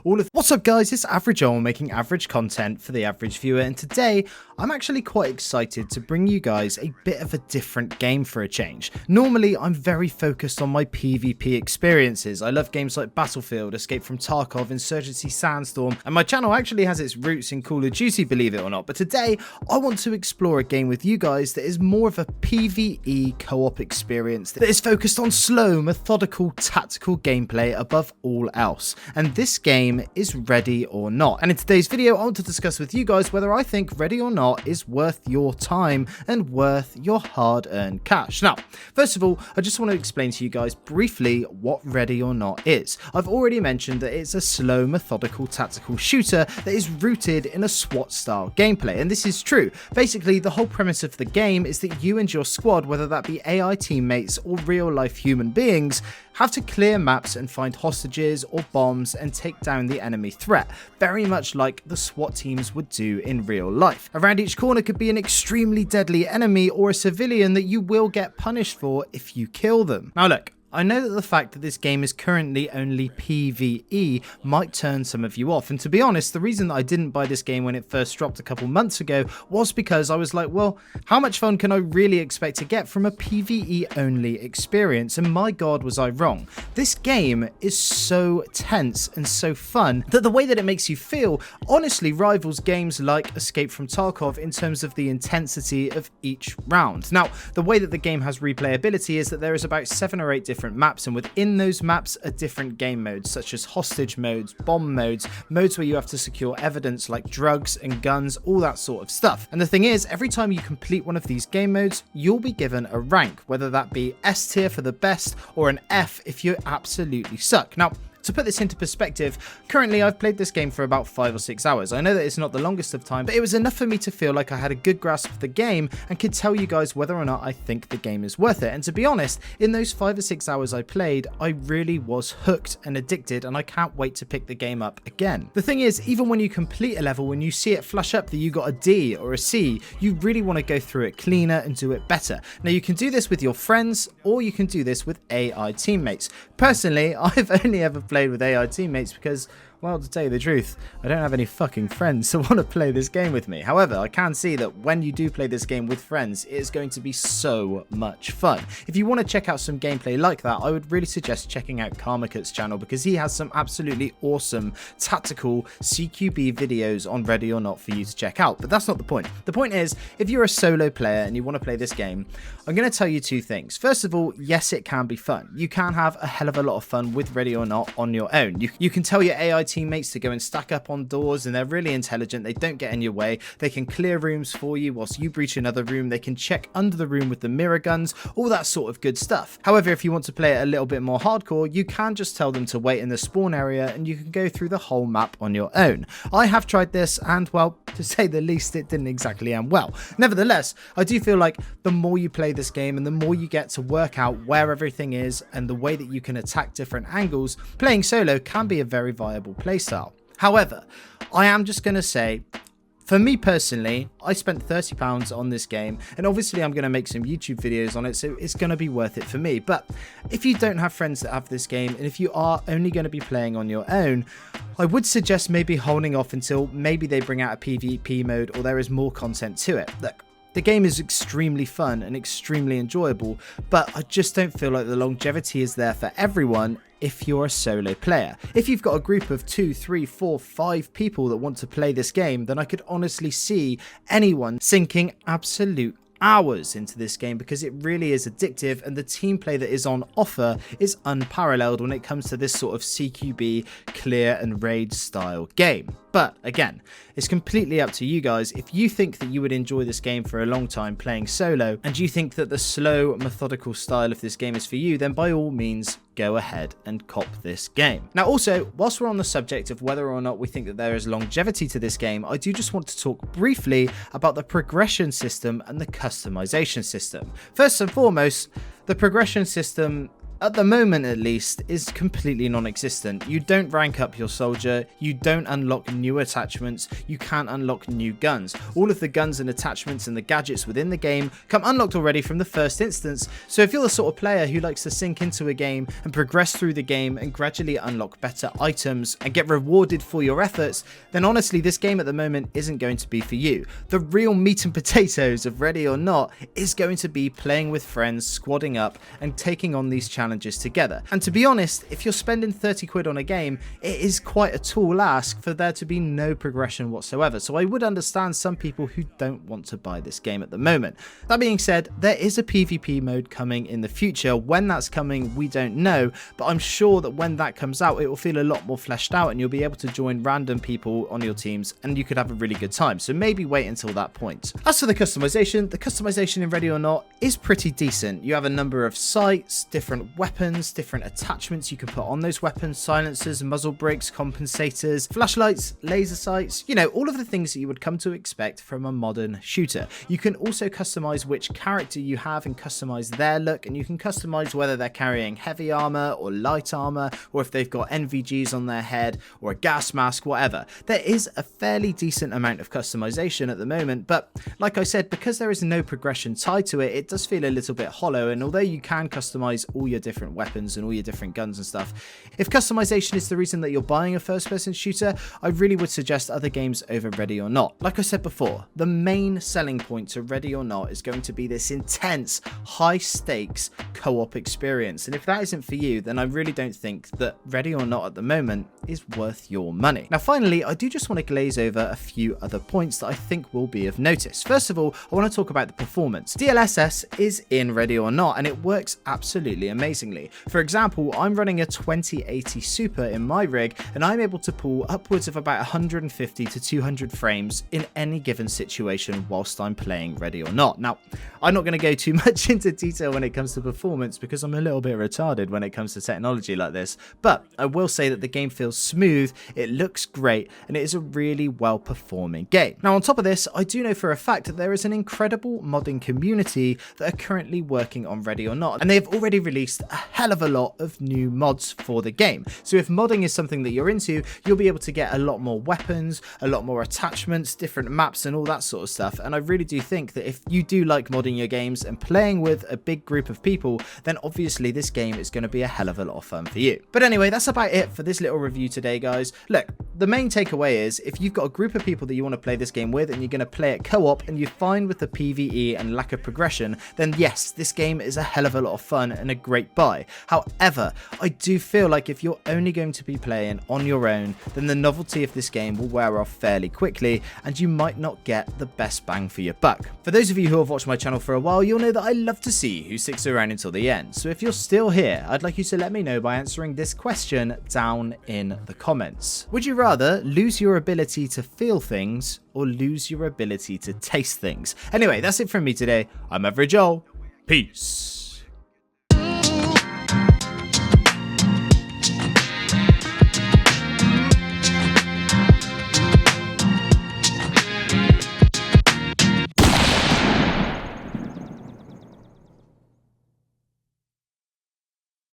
What's up guys, it's Average Joel making average content for the average viewer, and today I'm actually quite excited to bring you guys a bit of a different game for a change. Normally I'm very focused on my PvP experiences. I love games like Battlefield, Escape from Tarkov, Insurgency Sandstorm, and my channel actually has its roots in Call of Duty, believe it or not. But today I want to explore a game with you guys that is more of a PvE co-op experience that is focused on slow, methodical, tactical gameplay above all else. And this game is Ready or Not. And in today's video, I want to discuss with you guys whether I think Ready or Not is worth your time and worth your hard-earned cash. Now, first of all, I just want to explain to you guys briefly what Ready or Not is. I've already mentioned that it's a slow, methodical, tactical shooter that is rooted in a SWAT style gameplay, and this is true. Basically, the whole premise of the game is that you and your squad, whether that be AI teammates or real-life human beings, have to clear maps and find hostages or bombs and take down the enemy threat, very much like the SWAT teams would do in real life. Around each corner could be an extremely deadly enemy or a civilian that you will get punished for if you kill them. Now look, I know that the fact that this game is currently only PvE might turn some of you off, and to be honest, the reason that I didn't buy this game when it first dropped a couple months ago was because I was like, well, how much fun can I really expect to get from a PvE only experience? And my god, was I wrong. This game is so tense and so fun that the way that it makes you feel honestly rivals games like Escape from Tarkov in terms of the intensity of each round. Now, the way that the game has replayability is that there is about 7 or 8 different maps, and within those maps are different game modes such as hostage modes, bomb modes where you have to secure evidence like drugs and guns, all that sort of stuff. And the thing is, every time you complete one of these game modes, you'll be given a rank, whether that be S tier for the best or an F if you absolutely suck. Now, to put this into perspective, currently I've played this game for about 5 or 6 hours. I know that it's not the longest of time, but it was enough for me to feel like I had a good grasp of the game and could tell you guys whether or not I think the game is worth it. And to be honest, in those 5 or 6 hours I played, I really was hooked and addicted, and I can't wait to pick the game up again. The thing is, even when you complete a level, when you see it flash up that you got a D or a C, you really want to go through it cleaner and do it better. Now you can do this with your friends, or you can do this with AI teammates. Personally, I've only ever played with AI teammates because, well, to tell you the truth, I don't have any fucking friends to want to play this game with me. However, I can see that when you do play this game with friends, it is going to be so much fun. If you want to check out some gameplay like that, I would really suggest checking out Karmakut's channel because he has some absolutely awesome tactical CQB videos on Ready or Not for you to check out. But that's not the point. The point is, if you're a solo player and you want to play this game, I'm going to tell you 2 things. First of all, yes, it can be fun. You can have a hell of a lot of fun with Ready or Not on your own. You can tell your AI teammates to go and stack up on doors, and they're really intelligent. They don't get in your way. They can clear rooms for you whilst you breach another room. They can check under the room with the mirror guns, all that sort of good stuff. However, if you want to play it a little bit more hardcore, you can just tell them to wait in the spawn area and you can go through the whole map on your own. I have tried this and, well, to say the least, it didn't exactly end well. Nevertheless, I do feel like the more you play this game and the more you get to work out where everything is and the way that you can attack different angles, playing solo can be a very viable playstyle. However, I am just going to say, for me personally, I spent £30 on this game, and obviously I'm going to make some YouTube videos on it, so it's going to be worth it for me. But if you don't have friends that have this game, and if you are only going to be playing on your own, I would suggest maybe holding off until maybe they bring out a PvP mode or there is more content to it. Look, the game is extremely fun and extremely enjoyable, but I just don't feel like the longevity is there for everyone if you're a solo player. If you've got a group of 2, 3, 4, 5 people that want to play this game, then I could honestly see anyone sinking absolute hours into this game because it really is addictive, and the team play that is on offer is unparalleled when it comes to this sort of CQB clear and raid style game. But again, it's completely up to you guys. If you think that you would enjoy this game for a long time playing solo, and you think that the slow, methodical style of this game is for you, then by all means, go ahead and cop this game. Now also, whilst we're on the subject of whether or not we think that there is longevity to this game, I do just want to talk briefly about the progression system and the customization system. First and foremost, the progression system at the moment at least, is completely non-existent. You don't rank up your soldier, you don't unlock new attachments, you can't unlock new guns. All of the guns and attachments and the gadgets within the game come unlocked already from the first instance, so if you're the sort of player who likes to sink into a game and progress through the game and gradually unlock better items and get rewarded for your efforts, then honestly this game at the moment isn't going to be for you. The real meat and potatoes of Ready or Not is going to be playing with friends, squadding up and taking on these challenges together. And to be honest, if you're spending 30 quid on a game, it is quite a tall ask for there to be no progression whatsoever, so I would understand some people who don't want to buy this game at the moment. That being said, there is a PvP mode coming in the future. When that's coming, we don't know, but I'm sure that when that comes out, it will feel a lot more fleshed out and you'll be able to join random people on your teams and you could have a really good time, so maybe wait until that point. As for the customization in Ready or Not is pretty decent. You have a number of sights, different weapons, different attachments you can put on those weapons, silencers, muzzle brakes, compensators, flashlights, laser sights, you know, all of the things that you would come to expect from a modern shooter. You can also customize which character you have and customize their look, and you can customize whether they're carrying heavy armor or light armor, or if they've got NVGs on their head or a gas mask, whatever. There is a fairly decent amount of customization at the moment, but like I said, because there is no progression tied to it, it does feel a little bit hollow, and although you can customize all your different weapons and all your different guns and stuff, if customization is the reason that you're buying a first-person shooter, I really would suggest other games over Ready or Not. Like I said before, the main selling point to Ready or Not is going to be this intense, high-stakes co-op experience, and if that isn't for you, then I really don't think that Ready or Not at the moment is worth your money. Now finally, I do just want to glaze over a few other points that I think will be of notice. First of all, I want to talk about the performance. DLSS is in Ready or Not and it works absolutely amazingly. For example, I'm running a 2080 Super in my rig and I'm able to pull upwards of about 150 to 200 frames in any given situation whilst I'm playing Ready or Not. Now, I'm not going to go too much into detail when it comes to performance because I'm a little bit retarded when it comes to technology like this, but I will say that the game feels smooth, it looks great, and it is a really well performing game. Now on top of this, I do know for a fact that there is an incredible modding community that are currently working on Ready or Not, and they've already released a hell of a lot of new mods for the game. So if modding is something that you're into, you'll be able to get a lot more weapons, a lot more attachments, different maps and all that sort of stuff, and I really do think that if you do like modding your games and playing with a big group of people, then obviously this game is going to be a hell of a lot of fun for you. But anyway, that's about it for this little review today, guys. Look, the main takeaway is if you've got a group of people that you want to play this game with and you're going to play it co-op and you're fine with the PvE and lack of progression, then yes, this game is a hell of a lot of fun and a great buy. However, I do feel like if you're only going to be playing on your own, then the novelty of this game will wear off fairly quickly and you might not get the best bang for your buck. For those of you who have watched my channel for a while, you'll know that I love to see who sticks around until the end. So if you're still here, I'd like you to let me know by answering this question down in the comments. Would you rather lose your ability to feel things or lose your ability to taste things? Anyway, that's it from me today. I'm Average Joel. Peace.